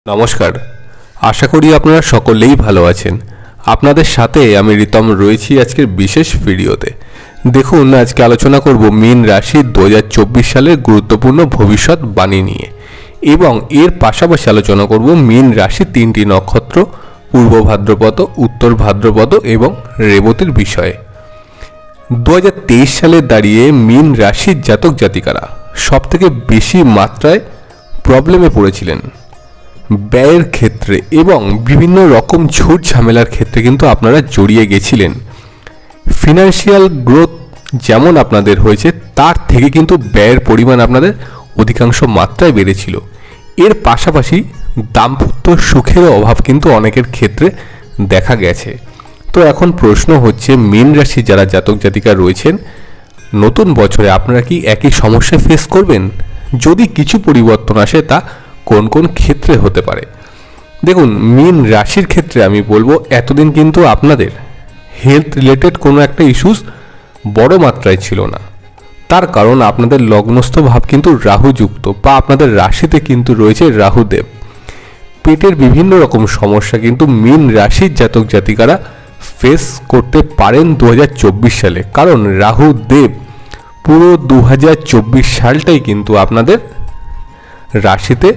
নমস্কার, আশা করি আপনারা সকলেই ভালো আছেন। আপনাদের সাথে আমি রিতম রয়েছি আজকের বিশেষ ভিডিওতে। দেখুন, আজকে আলোচনা করব মীন রাশির 2024 সালের গুরুত্বপূর্ণ ভবিষ্যৎবাণী নিয়ে এবং এর পাশাপাশি আলোচনা করব মীন রাশির 3টি নক্ষত্র পূর্ব ভাদ্রপদ, উত্তর ভাদ্রপদ এবং রেবতীর বিষয়ে। 2023 সালে দাঁড়িয়ে মীন রাশির জাতক জাতিকারা সবথেকে বেশি মাত্রায় প্রবলেমে পড়েছিলেন ব্যয়ের ক্ষেত্রে এবং বিভিন্ন রকম ঝুট ঝামেলার ক্ষেত্রে কিন্তু আপনারা জড়িয়ে গেছিলেন। ফিনান্সিয়াল গ্রোথ যেমন আপনাদের হয়েছে তার থেকে কিন্তু ব্যয়ের পরিমাণ আপনাদের অধিকাংশ মাত্রায় বেড়েছিল। এর পাশাপাশি দাম্পত্য সুখেরও অভাব কিন্তু অনেকের ক্ষেত্রে দেখা গেছে। তো এখন প্রশ্ন হচ্ছে, মীন রাশি যারা জাতক জাতিকা রয়েছেন, নতুন বছরে আপনারা কি একই সমস্যা ফেস করবেন? যদি কিছু পরিবর্তন আসে তা কোন কোন ক্ষেত্রে হতে পারে? দেখুন, মীন রাশির ক্ষেত্রে আমি বলবো এতদিন কিন্তু আপনাদের হেলথ রিলেটেড কোনো একটা ইস্যুস বড় মাত্রায় ছিল না। তার কারণ আপনাদের লগ্নস্থ ভাব কিন্তু রাহুযুক্ত বা আপনাদের রাশিতে কিন্তু রয়েছে রাহুদেব। পেটের বিভিন্ন রকম সমস্যা কিন্তু মীন রাশির জাতক জাতিকারা ফেস করতে পারেন 2024 সালে, কারণ রাহুদেব পুরো 2024 সালটাই কিন্তু আপনাদের রাশিতে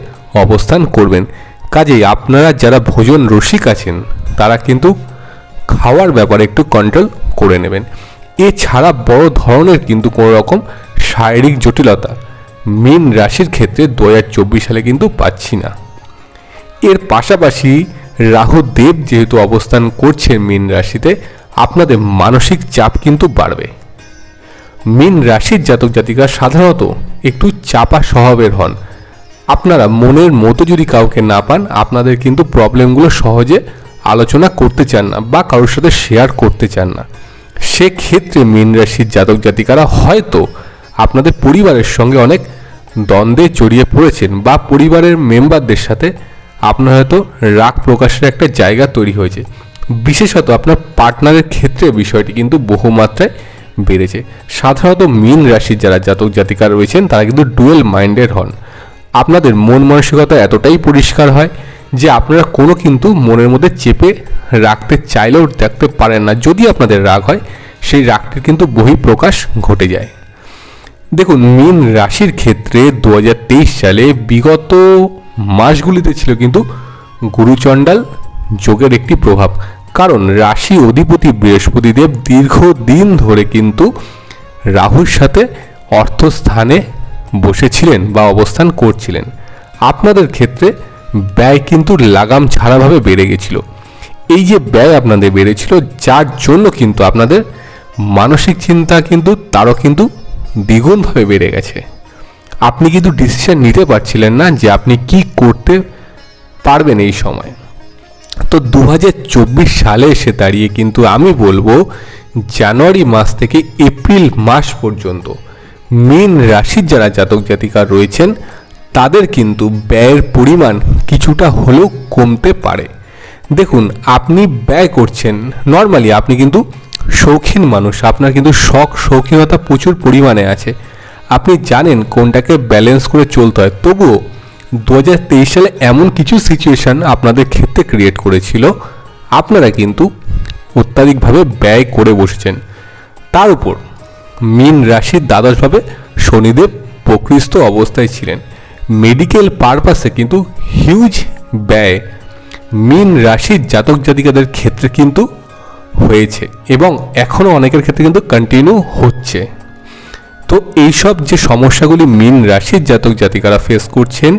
অবস্থান করবেন। কাজেই আপনারা যারা ভোজন রসিক আছেন তারা কিন্তু খাওয়ার ব্যাপারে একটু কন্ট্রোল করে নেবেন। এছাড়া বড় ধরনের কিন্তু কোনো রকম শারীরিক জটিলতা মীন রাশির ক্ষেত্রে 2024 সালে কিন্তু পাচ্ছি না। এর পাশাপাশি রাহুদেব যেহেতু অবস্থান করছেন মীন রাশিতে, আপনাদের মানসিক চাপ কিন্তু বাড়বে। মীন রাশির জাতক জাতিকা সাধারণত একটু চাপা স্বভাবের হন। আপনারা মনের মতো যদি কাউকে না পান, আপনাদের কিন্তু প্রবলেমগুলো সহজে আলোচনা করতে চান না বা কারোর সাথে শেয়ার করতে চান না। সেক্ষেত্রে মীন রাশির জাতক জাতিকারা হয়তো আপনাদের পরিবারের সঙ্গে অনেক দ্বন্দ্বে জড়িয়ে পড়েছেন বা পরিবারের মেম্বারদের সাথে আপনার হয়তো রাগ প্রকাশের একটা জায়গা তৈরি হয়েছে। বিশেষত আপনার পার্টনারের ক্ষেত্রে বিষয়টি কিন্তু বহুমাত্রায় বেড়েছে। সাধারণত মীন রাশির যারা জাতক জাতিকা রয়েছেন তারা কিন্তু ডুয়েল মাইন্ডেড হন। আপনাদের মন মানসিকতা এতটাই পরিষ্কার হয় যে আপনারা কোনো কিন্তু মনের মধ্যে চেপে রাখতে চাইলেও রাখতে পারেন না। যদি আপনাদের রাগ হয়, সেই রাগটির কিন্তু বহিঃপ্রকাশ ঘটে যায়। দেখুন, মীন রাশির ক্ষেত্রে 2023 সালে বিগত মাসগুলিতে ছিল কিন্তু গুরুচণ্ডাল যোগের একটি প্রভাব, কারণ রাশি অধিপতি বৃহস্পতিদেব দীর্ঘদিন ধরে কিন্তু রাহুর সাথে অর্থস্থানে বসেছিলেন বা অবস্থান করছিলেন। আপনাদের ক্ষেত্রে ব্যয় কিন্তু লাগাম ছাড়াভাবে বেড়ে গেছিল। এই যে ব্যয় আপনাদের বেড়েছিল, যার জন্য কিন্তু আপনাদের মানসিক চিন্তা কিন্তু তারও কিন্তু দ্বিগুণভাবে বেড়ে গেছে। আপনি কিন্তু ডিসিশন নিতে পারছিলেন না যে আপনি কি করতে পারবেন এই সময়। তো 2024 সালে এসে দাঁড়িয়ে কিন্তু আমি বলবো জানুয়ারি মাস থেকে এপ্রিল মাস পর্যন্ত মীন রাশির যারা জাতক জাতিকা রয়েছেন তাদের কিন্তু ব্যয়ের পরিমাণ কিছুটা হলেও কমতে পারে। দেখুন, আপনি ব্যয় করছেন, নর্মালি আপনি কিন্তু শৌখিন মানুষ, আপনার কিন্তু শৌখিনতা প্রচুর পরিমাণে আছে। আপনি জানেন কোনটাকে ব্যালেন্স করে চলতে হয়। তবুও 2023 সালে এমন কিছু সিচুয়েশান আপনাদের ক্ষেত্রে ক্রিয়েট করেছিল, আপনারা কিন্তু অত্যাধিকভাবে ব্যয় করে বসেছেন। তার উপর মীন রাশির দ্বাদশভাবে শনিদেব প্রকৃষ্ট অবস্থায় ছিলেন। মেডিকেল পারপাসে কিন্তু হিউজ ব্যয় মীন রাশির জাতক জাতিকাদের ক্ষেত্রে কিন্তু হয়েছে এবং এখনও অনেকের ক্ষেত্রে কিন্তু কন্টিনিউ হচ্ছে। তো এইসব যে সমস্যাগুলি মীন রাশির জাতক জাতিকারা ফেস করছেন,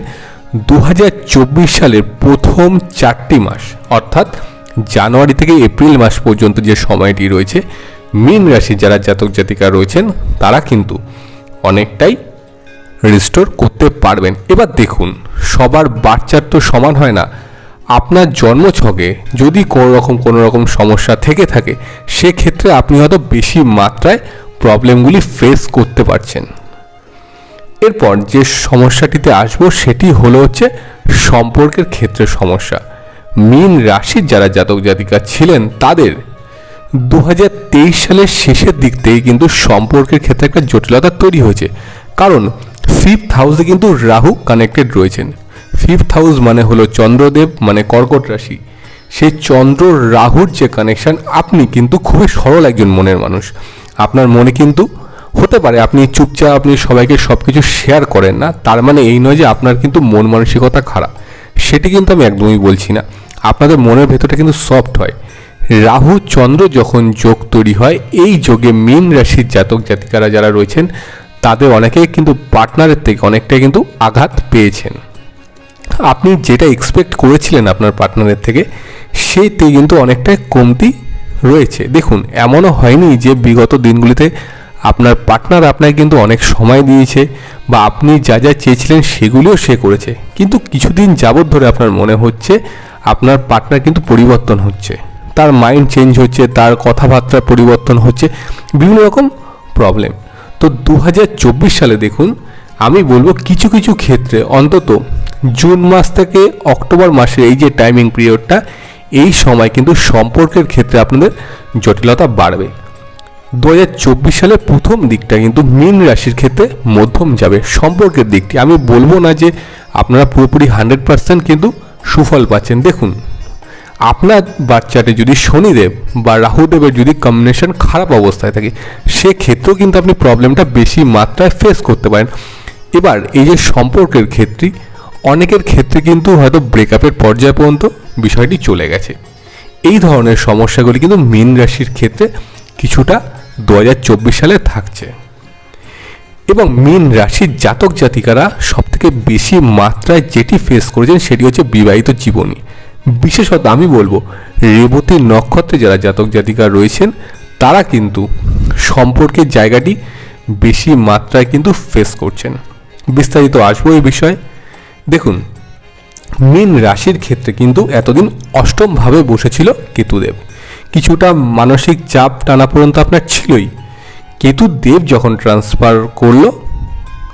2024 সালের প্রথম 4টি মাস অর্থাৎ জানুয়ারি থেকে এপ্রিল মাস পর্যন্ত যে সময়টি রয়েছে, মীন রাশির যারা জাতক জাতিকা রয়েছেন তারা কিন্তু অনেকটাই রিস্টোর করতে পারবেন। এবার দেখুন, সবার বাচ্চার তো সমান হয় না। আপনার জন্মছকে যদি কোনো রকম সমস্যা থেকে থাকে, সেক্ষেত্রে আপনি হয়তো বেশি মাত্রায় প্রবলেমগুলি ফেস করতে পারছেন। এরপর যে সমস্যাটিতে আসবো সেটি হলো হচ্ছে সম্পর্কের ক্ষেত্রে সমস্যা। মীন রাশির যারা জাতক জাতিকা ছিলেন তাদের 2023 সালের শেষের দিক থেকে কিন্তু সম্পর্কের ক্ষেত্রে একটা জটিলতা তৈরি হয়েছে, কারণ 5th হাউসে কিন্তু রাহু কানেক্টেড রয়েছেন। ফিফথ হাউস মানে হলো চন্দ্রদেব, মানে কর্কট রাশি। সেই চন্দ্র রাহুর যে কানেকশন, আপনি কিন্তু খুবই সরল একজন মনের মানুষ। আপনার মনে কিন্তু হতে পারে আপনি চুপচাপ, আপনি সবাইকে সব কিছু শেয়ার করেন না, তার মানে এই নয় যে আপনার কিন্তু মন মানসিকতা খারাপ, সেটি কিন্তু আমি একদমই বলছি না। আপনাদের মনের ভেতরটা কিন্তু সফট হয়। রাহু চন্দ্র যখন যোগ তৈরি হয়, এই যোগে মীন রাশির জাতক জাতিকারা যারা রয়েছেন তাদের অনেকেই কিন্তু পার্টনারের থেকে অনেকটাই কিন্তু আঘাত পেয়েছেন। আপনি যেটা এক্সপেক্ট করেছিলেন আপনার পার্টনারের থেকে, সেইতে কিন্তু অনেকটাই কমতি রয়েছে। দেখুন, এমনও হয়নি যে বিগত দিনগুলিতে আপনার পার্টনার আপনাকে কিন্তু অনেক সময় দিয়েছে বা আপনি যা যা চেয়েছিলেন সেগুলিও সে করেছে, কিন্তু কিছুদিন যাবৎ ধরে আপনার মনে হচ্ছে আপনার পার্টনার কিন্তু পরিবর্তন হচ্ছে, তার মাইন্ড চেঞ্জ হচ্ছে, তার কথাবার্তা পরিবর্তন হচ্ছে, বিভিন্ন রকম প্রবলেম। তো 2024 সালে দেখুন, আমি বলবো কিছু কিছু ক্ষেত্রে অন্তত জুন মাস থেকে অক্টোবর মাসের এই যে টাইমিং পিরিয়ডটা, এই সময় কিন্তু সম্পর্কের ক্ষেত্রে আপনাদের জটিলতা বাড়বে। 2024 সালের প্রথম দিকটা কিন্তু মীন রাশির ক্ষেত্রে মধ্যম যাবে সম্পর্কের দিকটি। আমি বলবো না যে আপনারা পুরোপুরি 100% কিন্তু সুফল পাচ্ছেন। দেখুন, আপনার বাচ্চাটি যদি শনিদেব বা রাহুদেবের যদি কম্বিনেশন খারাপ অবস্থায় থাকে, সেক্ষেত্রেও কিন্তু আপনি প্রবলেমটা বেশি মাত্রায় ফেস করতে পারেন। এবার এই যে সম্পর্কের ক্ষেত্রে অনেকের ক্ষেত্রে কিন্তু হয়তো ব্রেকআপের পর্যায় পর্যন্ত বিষয়টি চলে গেছে। এই ধরনের সমস্যাগুলি কিন্তু মীন রাশির ক্ষেত্রে কিছুটা 2024 সালে থাকছে। এবং মীন রাশির জাতক জাতিকারা সবথেকে বেশি মাত্রায় যেটি ফেস করেছেন সেটি হচ্ছে বিবাহিত জীবনী। বিশেষত আমি বলবো রেবতী নক্ষত্রে যারা জাতক জাতিকা রয়েছেন তারা কিন্তু সম্পর্কের জায়গাটি বেশি মাত্রায় কিন্তু ফেস করছেন। বিস্তারিত আসবো এই বিষয়ে। দেখুন, মীন রাশির ক্ষেত্রে কিন্তু এতদিন অষ্টমভাবে বসেছিল কেতুদেব। কিছুটা মানসিক চাপ টানাপোড়েন তো আপনার ছিলই। কেতুদেব যখন ট্রান্সফার করলো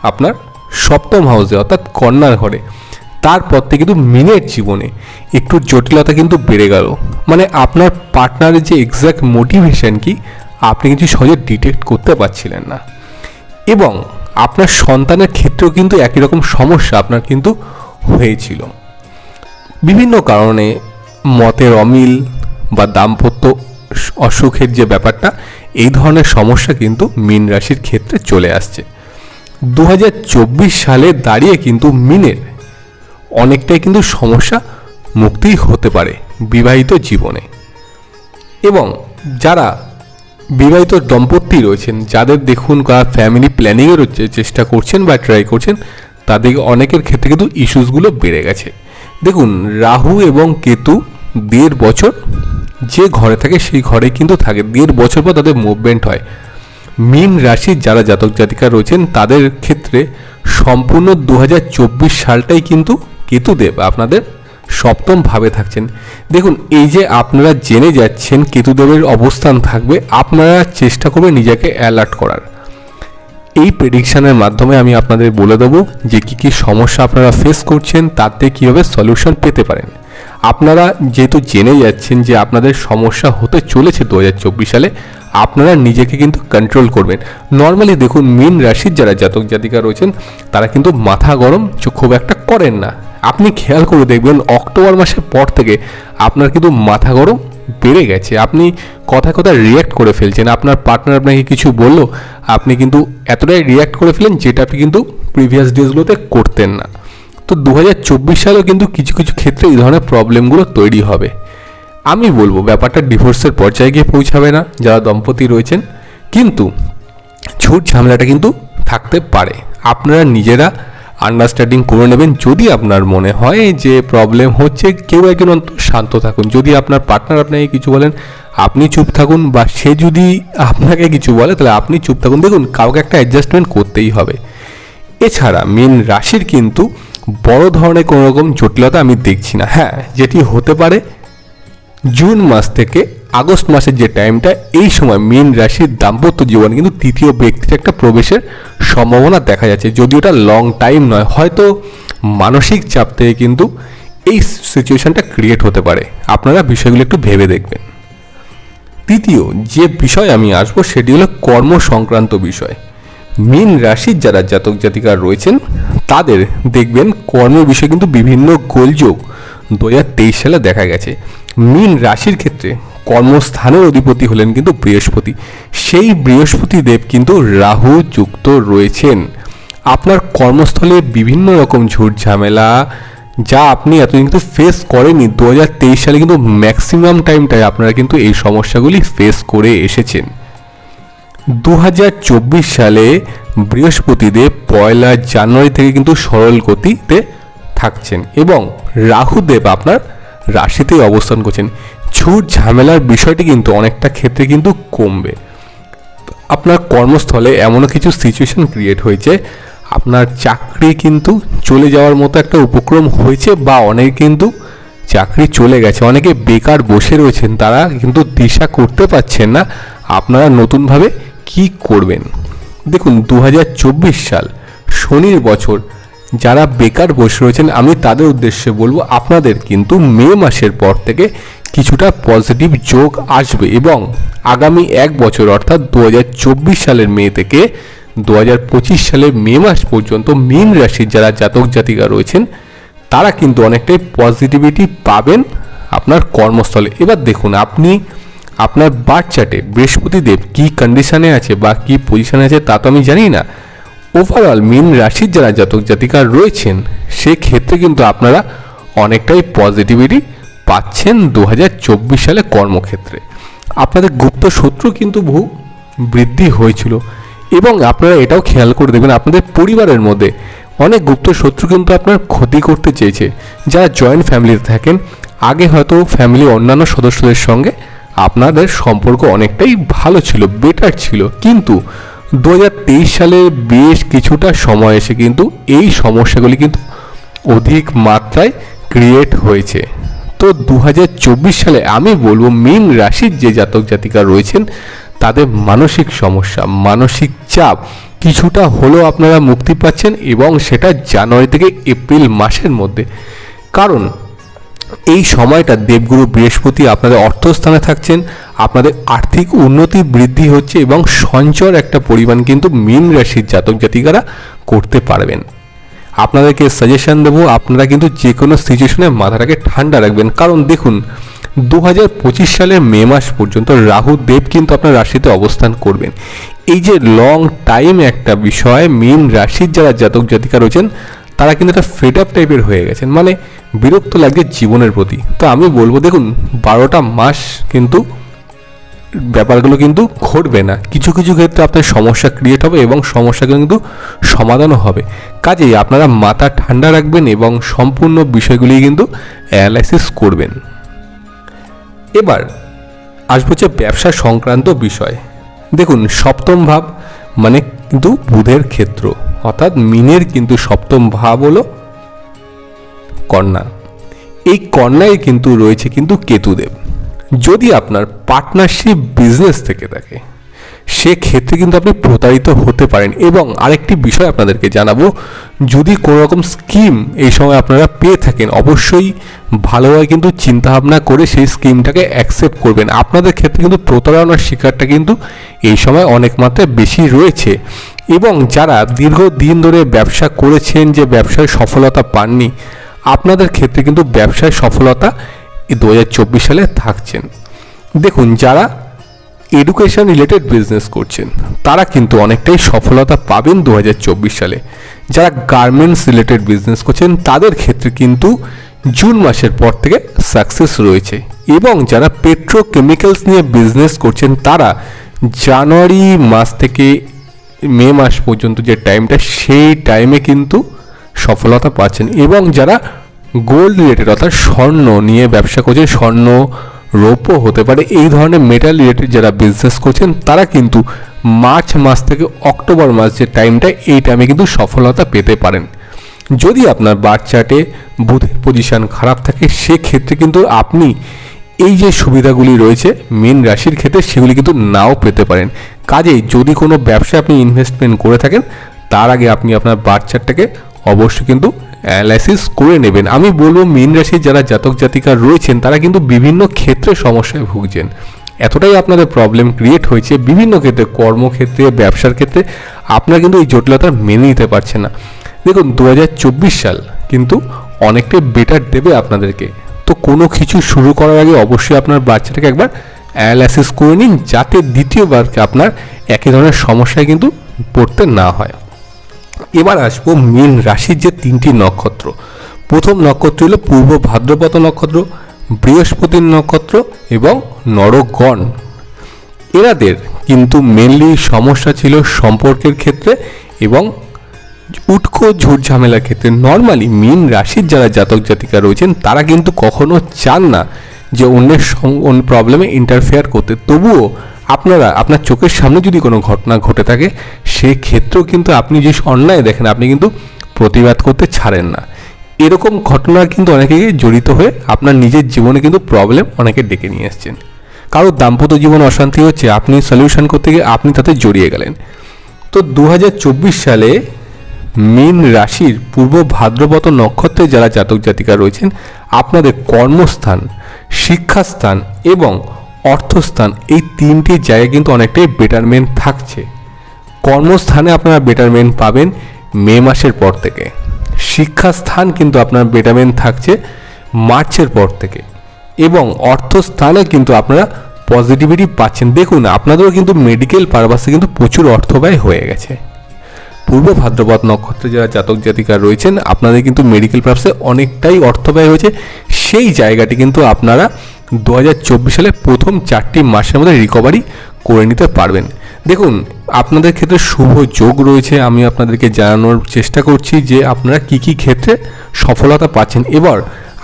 আপনার সপ্তম হাউসে অর্থাৎ কন্যার ঘরে, তারপর থেকে কিন্তু মীনের জীবনে একটু জটিলতা কিন্তু বেড়ে গেল। মানে আপনার পার্টনারের যে এক্স্যাক্ট মোটিভেশন কি আপনি কিন্তু সহজে ডিটেক্ট করতে পারছিলেন না। এবং আপনার সন্তানের ক্ষেত্রেও কিন্তু একই রকম সমস্যা আপনার কিন্তু হয়েছিল। বিভিন্ন কারণে মতের অমিল বা দাম্পত্য অসুখের যে ব্যাপারটা, এই ধরনের সমস্যা কিন্তু মীন রাশির ক্ষেত্রে চলে আসছে। 2024 সালে দাঁড়িয়ে কিন্তু মীনের অনেকটাই কিন্তু সমস্যা মুক্তি হতে পারে বিবাহিত জীবনে। এবং যারা বিবাহিত দম্পতি রয়েছেন, যাদের দেখুন ফ্যামিলি প্ল্যানিংয়ের চেষ্টা করছেন বা ট্রাই করছেন, তাদের অনেকের ক্ষেত্রে কিন্তু ইস্যুসগুলো বেড়ে গেছে। দেখুন, রাহু এবং কেতু 1.5 বছর যে ঘরে থাকে সেই ঘরে কিন্তু থাকে, 1.5 বছর পর তাদের মুভমেন্ট হয়। মীন রাশির যারা জাতক জাতিকা রয়েছেন তাদের ক্ষেত্রে সম্পূর্ণ 2024 সালটাই কিন্তু কেতুদেব আপনাদের সপ্তম ভাবে থাকছেন। দেখুন, এই যে আপনারা জেনে যাচ্ছেন কেতুদেবের অবস্থান থাকবে, আপনারা চেষ্টা করবেন নিজেকে অ্যালার্ট করার। এই প্রেডিকশানের মাধ্যমে আমি আপনাদের বলে দেবো যে কী কী সমস্যা আপনারা ফেস করছেন, তাতে কীভাবে সলিউশন পেতে পারেন। আপনারা যেহেতু জেনে যাচ্ছেন যে আপনাদের সমস্যা হতে চলেছে 2024 সালে, আপনারা নিজেকে কিন্তু কন্ট্রোল করবেন। নর্মালি দেখুন, মীন রাশির যারা জাতক জাতিকা রয়েছেন তারা কিন্তু মাথা গরম খুব একটা করেন না। আপনি খেয়াল করে দেখবেন অক্টোবর মাসের পর থেকে আপনার কিন্তু মাথা গরম বেড়ে গেছে। আপনি কথায় কথায় রিয়্যাক্ট করে ফেলছেন। আপনার পার্টনার আপনাকে কিছু বললো, আপনি কিন্তু এতটাই রিয়্যাক্ট করে ফেলেন যেটা আপনি কিন্তু প্রিভিয়াস ডেজগুলোতে করতেন না। তো 2024 সালেও কিন্তু কিছু কিছু ক্ষেত্রে এই ধরনের প্রবলেমগুলো তৈরি হবে। আমি বলবো ব্যাপারটা ডিভোর্সের পর্যায়ে গিয়ে পৌঁছাবে না যারা দম্পতি রয়েছেন, কিন্তু ঝুট ঝামেলাটা কিন্তু থাকতে পারে। আপনারা নিজেরা আন্ডারস্ট্যান্ডিং করে নেবেন। যদি আপনার মনে হয় যে প্রবলেম হচ্ছে, কেউ একজন শান্ত থাকুন। যদি আপনার পার্টনার আপনাকে কিছু বলেন আপনি চুপ থাকুন, বা সে যদি আপনাকে কিছু বলে তাহলে আপনি চুপ থাকুন। দেখুন, কাউকে একটা অ্যাডজাস্টমেন্ট করতেই হবে। এছাড়া মীন রাশির কিন্তু বড় ধরনের কোনো রকম জটিলতা আমি দেখছি না। হ্যাঁ, যেটি হতে পারে জুন মাস থেকে আগস্ট মাসের যে টাইমটা, এই সময় মীন রাশির দাম্পত্য জীবনে কিন্তু তৃতীয় ব্যক্তির একটা প্রবেশের সম্ভাবনা দেখা যাচ্ছে। যদি ওটা লং টাইম নয়, হয়তো মানসিক চাপ থেকে কিন্তু এই সিচুয়েশনটা ক্রিয়েট হতে পারে। আপনারা বিষয়গুলো একটু ভেবে দেখবেন। তৃতীয় যে বিষয় আমি আসবো সেটি হলো কর্ম সংক্রান্ত বিষয়। মীন রাশির যারা জাতক জাতিকা রয়েছেন তাদের দেখবেন কর্মের বিষয়ে কিন্তু বিভিন্ন গোলযোগ 2023 সালে দেখা গেছে। মীন রাশির ক্ষেত্রে কর্মস্থানের অধিপতি হলেন কিন্তু বৃহস্পতি। সেই বৃহস্পতি দেব কিন্তু রাহু যুক্ত রয়েছেন। আপনার কর্মস্থলে বিভিন্ন রকম ঝুট ঝামেলা যা আপনি এতদিন কিন্তু ফেস করেননি, 2023 সালে কিন্তু ম্যাক্সিমাম টাইমটায় আপনারা কিন্তু এই সমস্যাগুলি ফেস করে এসেছেন। 2024 সালে বৃহস্পতিদেব 1 জানুয়ারি থেকে কিন্তু সরল গতিতে থাকছেন এবং রাহুদেব আপনার রাশিতেই অবস্থান করছেন। ঝুট ঝামেলার বিষয়টি কিন্তু অনেকটা ক্ষেত্রে কিন্তু কমবে। আপনার কর্মস্থলে এমনও কিছু সিচুয়েশন ক্রিয়েট হয়েছে, আপনার চাকরি কিন্তু চলে যাওয়ার মতো একটা উপক্রম হয়েছে বা অনেকে কিন্তু চাকরি চলে গেছে, অনেকে বেকার বসে রয়েছেন, তারা কিন্তু দিশা করতে পারছেন না আপনারা নতুনভাবে কি করবেন। দেখুন 2024 সাল শনির বছর, যারা বেকার বসে রয়েছেন আমি তাদের উদ্দেশ্যে বলবো আপনাদের কিন্তু মে মাসের পর থেকে কিছুটা পজিটিভ যোগ আসবে এবং আগামী 1 বছর অর্থাৎ 2024 সালের মে থেকে 2025 সালের মে মাস পর্যন্ত মীন রাশির যারা জাতক জাতিকা রয়েছেন তারা কিন্তু অনেকটাই পজিটিভিটি পাবেন আপনার কর্মস্থলে। এবার দেখুন আপনি আপনার বার্থ চার্টে বৃহস্পতিদেব কী কন্ডিশনে আছে বা কী পজিশনে আছে তা তো আমি জানি না। ওভারঅল মীন রাশির যারা জাতক জাতিকা রয়েছেন সেক্ষেত্রে কিন্তু আপনারা অনেকটাই পজিটিভিটি পাচ্ছেন 2024 সালে কর্মক্ষেত্রে। আপনাদের গুপ্ত শত্রু কিন্তু বহু বৃদ্ধি হয়েছিল এবং আপনারা এটাও খেয়াল করে দেখবেন আপনাদের পরিবারের মধ্যে অনেক গুপ্ত শত্রু কিন্তু আপনার ক্ষতি করতে চেয়েছে। যারা জয়েন্ট ফ্যামিলিতে থাকেন, আগে হয়তো ফ্যামিলি অন্যান্য সদস্যদের সঙ্গে আপনাদের সম্পর্ক অনেকটাই ভালো ছিল, বেটার ছিল, কিন্তু 2023 সালে বেশ কিছুটা সময় এসে কিন্তু এই সমস্যাগুলি কিন্তু অধিক মাত্রায় ক্রিয়েট হয়েছে। তো 2024 সালে আমি বলবো মীন রাশির যে জাতক জাতিকা রয়েছেন তাদের মানসিক সমস্যা, মানসিক চাপ কিছুটা হলেও আপনারা মুক্তি পাচ্ছেন এবং সেটা জানুয়ারি থেকে এপ্রিল মাসের মধ্যে। কারণ এই সময়টা দেবগুরু বৃহস্পতি আপনাদের অর্থস্থানে থাকছেন, আপনাদের আর্থিক উন্নতি বৃদ্ধি হচ্ছে এবং সঞ্চয়ের একটা পরিমাণ কিন্তু মীন রাশির জাতক জাতিকারা করতে পারবেন। আপনাদেরকে সাজেশন দেবো আপনারা কিন্তু যে কোনো সিচুয়েশনে মাথাটাকে ঠান্ডা রাখবেন। কারণ দেখুন 2025 সালের মে মাস পর্যন্ত রাহু দেব কিন্তু আপনার রাশিতে অবস্থান করবেন। এই যে লং টাইম একটা বিষয়, মীন রাশির যারা জাতক জাতিকা রয়েছেন তারা কিন্তু একটা ফেড আপ টাইপের হয়ে গেছেন, মানে বিরক্ত লাগছে জীবনের প্রতি। তো আমি বলবো দেখুন 12টা মাস কিন্তু ব্যাপারগুলো কিন্তু ঘটবে না, কিছু কিছু ক্ষেত্রে আপনার সমস্যা ক্রিয়েট হবে এবং সমস্যাগুলো কিন্তু সমাধানও হবে। কাজেই আপনারা মাথা ঠান্ডা রাখবেন এবং সম্পূর্ণ বিষয়গুলি কিন্তু অ্যানালাইসিস করবেন। এবার আসবো হচ্ছে ব্যবসা সংক্রান্ত বিষয়। দেখুন সপ্তম ভাব মানে কিন্তু বুধের ক্ষেত্র, অর্থাৎ মীনের কিন্তু সপ্তম ভাব হলো কন্যা। এই কন্যায় কিন্তু রয়েছে কিন্তু কেতুদেব। যদি আপনার পার্টনারশিপ বিজনেস থেকে থাকে সেক্ষেত্রে কিন্তু আপনি প্রতারিত হতে পারেন। এবং আরেকটি বিষয় আপনাদেরকে জানাবো, যদি কোনো রকম স্কিম এই সময় আপনারা পেয়ে থাকেন অবশ্যই ভালোভাবে কিন্তু চিন্তাভাবনা করে সেই স্কিমটাকে অ্যাকসেপ্ট করবেন। আপনাদের ক্ষেত্রে কিন্তু প্রতারণার শিকারটা কিন্তু এই সময় অনেক মাত্রায় বেশি রয়েছে। এবং যারা দীর্ঘদিন ধরে ব্যবসা করেছেন যে ব্যবসায় সফলতা পাননি, আপনাদের ক্ষেত্রে কিন্তু ব্যবসায় সফলতা 2024 সালে থাকছেন। দেখুন যারা এডুকেশন রিলেটেড বিজনেস করছেন তারা কিন্তু অনেকটাই সফলতা পাবেন 2024 সালে। যারা গার্মেন্টস রিলেটেড বিজনেস করছেন তাদের ক্ষেত্রে কিন্তু জুন মাসের পর থেকে সাকসেস রয়েছে। এবং যারা পেট্রোকেমিক্যালস নিয়ে বিজনেস করছেন তারা জানুয়ারি মাস থেকে মে মাস পর্যন্ত যে টাইমটা সেই টাইমে কিন্তু সফলতা পাচ্ছেন। এবং যারা গোল্ড রিলেটেড অর্থাৎ স্বর্ণ নিয়ে ব্যবসা করছেন, স্বর্ণ রৌপ্য হতে পারে, এই ধরনের মেটাল রিলেটেড যারা বিজনেস করছেন তারা কিন্তু মার্চ মাস থেকে অক্টোবর মাস যে টাইমটা এই টাইমে কিন্তু সফলতা পেতে পারেন। যদি আপনার বার্থ চার্টে বুধের পজিশন খারাপ থাকে সেক্ষেত্রে কিন্তু আপনি এই যে সুবিধাগুলি রয়েছে মীন রাশির ক্ষেত্রে সেগুলি কিন্তু নাও পেতে পারেন। কাজেই যদি কোনো ব্যবসায় আপনি ইনভেস্টমেন্ট করে থাকেন তার আগে আপনি আপনার বার্থ চার্টটাকে অবশ্যই কিন্তু অ্যানালাইসিস করে নেবেন। আমি বলবো মীন রাশির যারা জাতক জাতিকা রয়েছেন তারা কিন্তু বিভিন্ন ক্ষেত্রে সমস্যায় ভুগছেন এতটাই আপনাদের প্রবলেম ক্রিয়েট হয়েছে বিভিন্ন ক্ষেত্রে, কর্মক্ষেত্রে, ব্যবসার ক্ষেত্রে, আপনারা কিন্তু এই জটিলতা মেনে নিতে পারছেন না। দেখুন 2024 সাল কিন্তু অনেকটাই বেটার দেবে আপনাদেরকে। তো কোনো কিছু শুরু করার আগে অবশ্যই আপনার বাচ্চাটাকে একবার অ্যানালাইসিস করে নিন, যাতে দ্বিতীয়বার আপনার একই ধরনের সমস্যায় কিন্তু পড়তে না হয়। এবার আসবো মীন রাশির যে 3টি নক্ষত্র। প্রথম নক্ষত্র হলো পূর্ব ভাদ্রপদ নক্ষত্র, বৃহস্পতির নক্ষত্র এবং নরগণ। এনাদের কিন্তু মেনলি সমস্যা ছিল সম্পর্কের ক্ষেত্রে এবং উটকো ঝুট ঝামেলার ক্ষেত্রে। নর্মালি মীন রাশির যারা জাতক জাতিকা রয়েছেন তারা কিন্তু কখনো চান না যে অন্যের প্রবলেমে ইন্টারফেয়ার করতে। তবুও আপনার চোখের সামনে যদি কোনো ঘটনা ঘটে থাকে, সেক্ষেত্রেও কিন্তু আপনি যে অন্যায় দেখেন আপনি কিন্তু প্রতিবাদ করতে ছাড়েন না। এরকম ঘটনা কিন্তু অনেকে জড়িত হয়ে আপনার নিজের জীবনে কিন্তু প্রবলেম অনেকে ডেকে নিয়ে আসছেন। কারো দাম্পত্য জীবন অশান্তি হচ্ছে, আপনি সলিউশন করতে গিয়ে আপনি তাতে জড়িয়ে গেলেন। তো 2024 সালে মীন রাশির পূর্ব ভাদ্রপদ নক্ষত্রে যারা জাতক জাতিকা রয়েছেন, আপনাদের কর্মস্থান, শিক্ষাস্থান এবং অর্থস্থান, এই 3টি জায়গায় কিন্তু অনেকটাই বেটারমেন্ট থাকছে। কর্মস্থানে আপনারা বেটারমেন্ট পাবেন মে মাসের পর থেকে। শিক্ষাস্থান কিন্তু আপনার বেটারমেন্ট থাকছে মার্চের পর থেকে এবং অর্থস্থানে কিন্তু আপনারা পজিটিভিটি পাচ্ছেন। দেখুন আপনাদেরও কিন্তু মেডিকেল পারপাসে কিন্তু প্রচুর অর্থ ব্যয় হয়ে গেছে। পূর্ব ভাদ্রপদ নক্ষত্রে যারা জাতক জাতিকা রয়েছেন আপনাদের কিন্তু মেডিকেল পারপাসে অনেকটাই অর্থ ব্যয় হয়েছে। সেই জায়গাটি কিন্তু আপনারা 2024 সালে প্রথম 4টি মাসের মধ্যে রিকভারি করে নিতে পারবেন। দেখুন আপনাদের ক্ষেত্রে শুভ যোগ রয়েছে, আমি আপনাদেরকে জানানোর চেষ্টা করছি যে আপনারা কী কী ক্ষেত্রে সফলতা পাচ্ছেন। এবার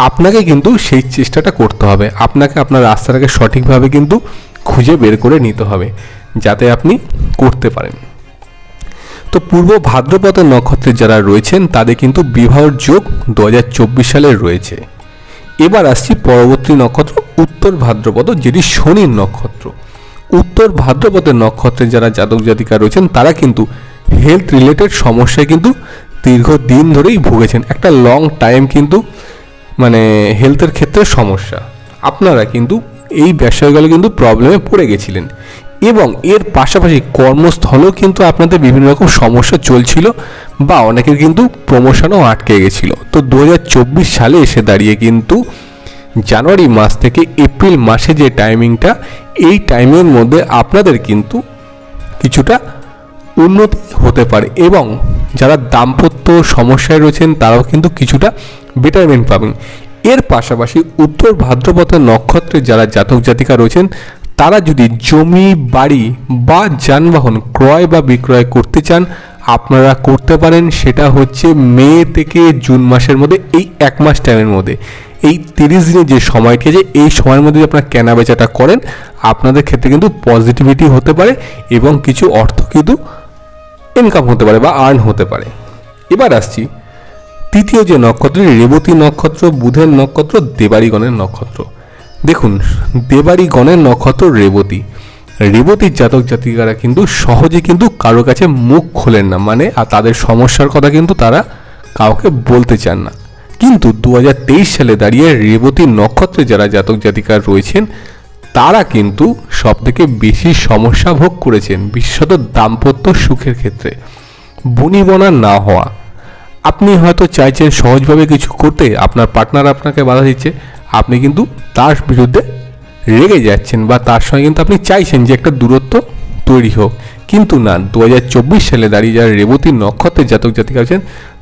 আপনাকে কিন্তু সেই চেষ্টাটা করতে হবে, আপনাকে আপনার রাস্তাটাকে সঠিকভাবে কিন্তু খুঁজে বের করে নিতে হবে যাতে আপনি করতে পারেন। তো পূর্ব ভাদ্রপদ নক্ষত্রে যারা রয়েছেন তাদের কিন্তু বিবাহ যোগ 2024 সালে রয়েছে। এবার আসছি পরবর্তী নক্ষত্র উত্তর ভাদ্রপদ, যেটি শনির নক্ষত্র। উত্তর ভাদ্রপদের নক্ষত্রে যারা জাতক জাতিকা রয়েছেন তারা কিন্তু হেলথ রিলেটেড সমস্যায় কিন্তু দীর্ঘদিন ধরেই ভুগেছেন। একটা লং টাইম কিন্তু হেলথের ক্ষেত্রে সমস্যা, আপনারা কিন্তু এই বিষয়গুলো কিন্তু প্রবলেমে পড়ে গেছিলেন এবং এর পাশাপাশি কর্মস্থলেও কিন্তু আপনাদের বিভিন্ন রকম সমস্যা চলছিল বা অনেকের কিন্তু প্রমোশনও আটকে গেছিল। তো 2024 সালে এসে দাঁড়িয়ে কিন্তু জানুয়ারি মাস থেকে এপ্রিল মাসে যে টাইমিংটা, এই টাইমের মধ্যে আপনাদের কিন্তু কিছুটা উন্নতি হতে পারে এবং যারা দাম্পত্য সমস্যায় রয়েছেন তারাও কিন্তু কিছুটা বেটারমেন্ট পাবেন। এর পাশাপাশি উত্তর ভাদ্রপদের নক্ষত্রে যারা জাতক জাতিকা রয়েছেন তারা যদি জমি, বাড়ি বা যানবাহন ক্রয় বা বিক্রয় করতে চান আপনারা করতে পারেন। সেটা হচ্ছে মে থেকে জুন মাসের মধ্যে, এই 1 মাস টাইমের মধ্যে, এই 30 দিনের যে সময়টি আছে এই সময়ের মধ্যে যদি আপনারা কেনা বেচাটা করেন আপনাদের ক্ষেত্রে কিন্তু পজিটিভিটি হতে পারে এবং কিছু অর্থ কিন্তু ইনকাম হতে পারে বা আর্ন হতে পারে। এবার আসছি তৃতীয় যে নক্ষত্র, রেবতী নক্ষত্র, বুধের নক্ষত্র, দেবাড়িগণের নক্ষত্র। দেখুন দেবাড়িগণের নক্ষত্র রেবতীর জাতক জাতিকারা কিন্তু সহজে কিন্তু কারো কাছে মুখ খোলেন না, আর তাদের সমস্যার কথা কিন্তু তারা কাউকে বলতে চান না। কিন্তু 2023 সালে দাঁড়িয়ে রেবতীর নক্ষত্রে যারা জাতক জাতিকা রয়েছেন তারা কিন্তু সবথেকে বেশি সমস্যা ভোগ করেছেন, বিশেষত দাম্পত্য সুখের ক্ষেত্রে। বনিবনা না হওয়া, আপনি হয়তো চাইছেন সহজভাবে কিছু করতে, আপনার পার্টনার আপনাকে বাধা দিচ্ছে, আপনি কিন্তু তার বিরুদ্ধে রেগে যাচ্ছেন বা তার সঙ্গে কিন্তু আপনি চাইছেন যে একটা দূরত্ব তৈরি হোক, কিন্তু না। 2024 সালে দাঁড়িয়ে যারা রেবতীর নক্ষত্রের জাতক জাতিকা আছেন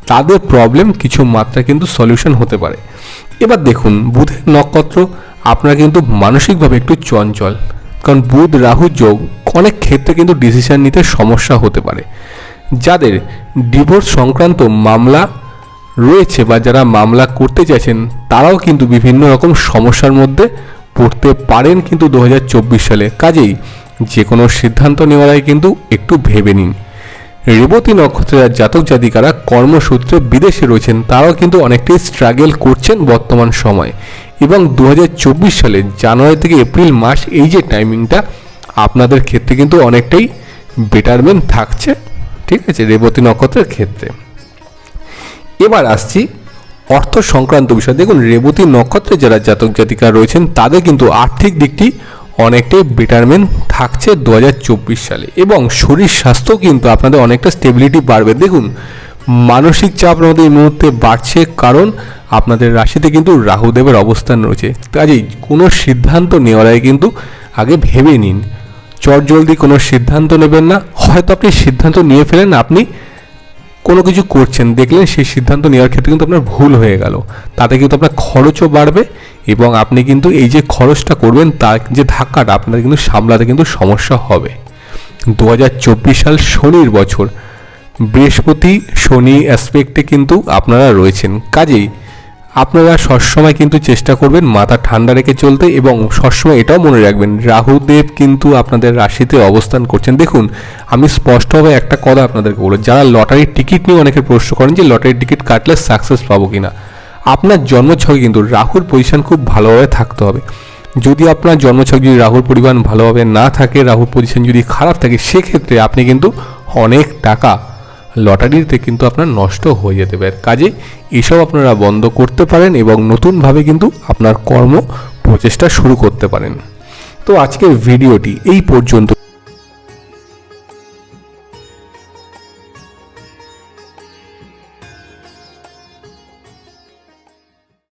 তাদের প্রবলেম কিছু মাত্রা কিন্তু সলিউশন হতে পারে। এবার দেখুন বুধের নক্ষত্র, আপনারা কিন্তু মানসিকভাবে একটু চঞ্চল, কারণ বুধ রাহু যোগ অনেক ক্ষেত্রে কিন্তু ডিসিশন নিতে সমস্যা হতে পারে। যাদের ডিভোর্স সংক্রান্ত মামলা রয়েছে বা যারা মামলা করতে চাইছেন তারাও কিন্তু বিভিন্ন রকম সমস্যার মধ্যে পড়তে পারেন কিন্তু 2024 সালে। কাজেই যে কোনো সিদ্ধান্ত নেওয়ার আগে কিন্তু একটু ভেবে নিন। রেবতী নক্ষত্রের জাতক জাতিকারা কর্মসূত্রে বিদেশে রয়েছেন তারাও কিন্তু অনেকটাই স্ট্রাগল করছেন বর্তমান সময় এবং 2024 সালে জানুয়ারি থেকে এপ্রিল মাস এই যে টাইমিংটা আপনাদের ক্ষেত্রে কিন্তু অনেকটাই বেটারমেন্ট থাকছে, ঠিক আছে, রেবতী নক্ষত্রের ক্ষেত্রে। এবার আসছি অর্থ সংক্রান্ত বিষয়। দেখুন রেবতী নক্ষত্রে যারা জাতক জাতিকা রয়েছেন তাদের কিন্তু আর্থিক দিকটি অনেকটাই বেটারমেন্ট থাকছে 2024 সালে এবং শরীর স্বাস্থ্য কিন্তু আপনাদের অনেকটা স্টেবিলিটি বাড়বে। দেখুন, মানসিক চাপ আমাদের এই মুহূর্তে বাড়ছে, কারণ আপনাদের রাশিতে কিন্তু রাহুদেবের অবস্থান রয়েছে। কাজেই কোনো সিদ্ধান্ত নেওয়ার আগে কিন্তু আগে ভেবে নিন, চটজলদি কোনো সিদ্ধান্ত নেবেন না। হয়তো আপনি সিদ্ধান্ত নিয়ে ফেলেন, আপনি কোনো কিছু করছেন, দেখলেন সেই সিদ্ধান্ত নেওয়ার ক্ষেত্রে কিন্তু আপনার ভুল হয়ে গেল, তাতে কিন্তু আপনার খরচও বাড়বে এবং আপনি কিন্তু এই যে খরচটা করবেন তার যে ধাক্কাটা আপনার কিন্তু সামলাতে কিন্তু সমস্যা হবে। 2024 সাল শনির বছর, বৃহস্পতি শনি অ্যাসপেক্টে কিন্তু আপনারা রয়েছেন। কাজেই আপনারা সবসময় কিন্তু চেষ্টা করবেন মাথা ঠান্ডা রেখে চলতে এবং সবসময় এটাও মনে রাখবেন রাহুদেব কিন্তু আপনাদের রাশিতে অবস্থান করছেন। দেখুন, আমি স্পষ্টভাবে একটা কথা আপনাদেরকে বলবো, যারা লটারির টিকিট নিয়ে অনেকে প্রশ্ন করেন যে লটারির টিকিট কাটলে সাকসেস পাবো কিনা, আপনার জন্মছকে কিন্তু রাহুর পজিশন খুব ভালোভাবে থাকতে হবে। যদি আপনার জন্মছক যদি রাহুর পরিমাণ ভালোভাবে না থাকে, রাহুর পজিশন যদি খারাপ থাকে, সেক্ষেত্রে আপনি কিন্তু অনেক টাকা লটারিতে কিন্তু আপনার নষ্ট হয়ে যেতে পারে। কাজে এসব আপনারা বন্ধ করতে পারেন এবং নতুনভাবে কিন্তু আপনার কর্ম প্রচেষ্টা শুরু করতে পারেন। তো আজকের ভিডিওটি এই পর্যন্ত।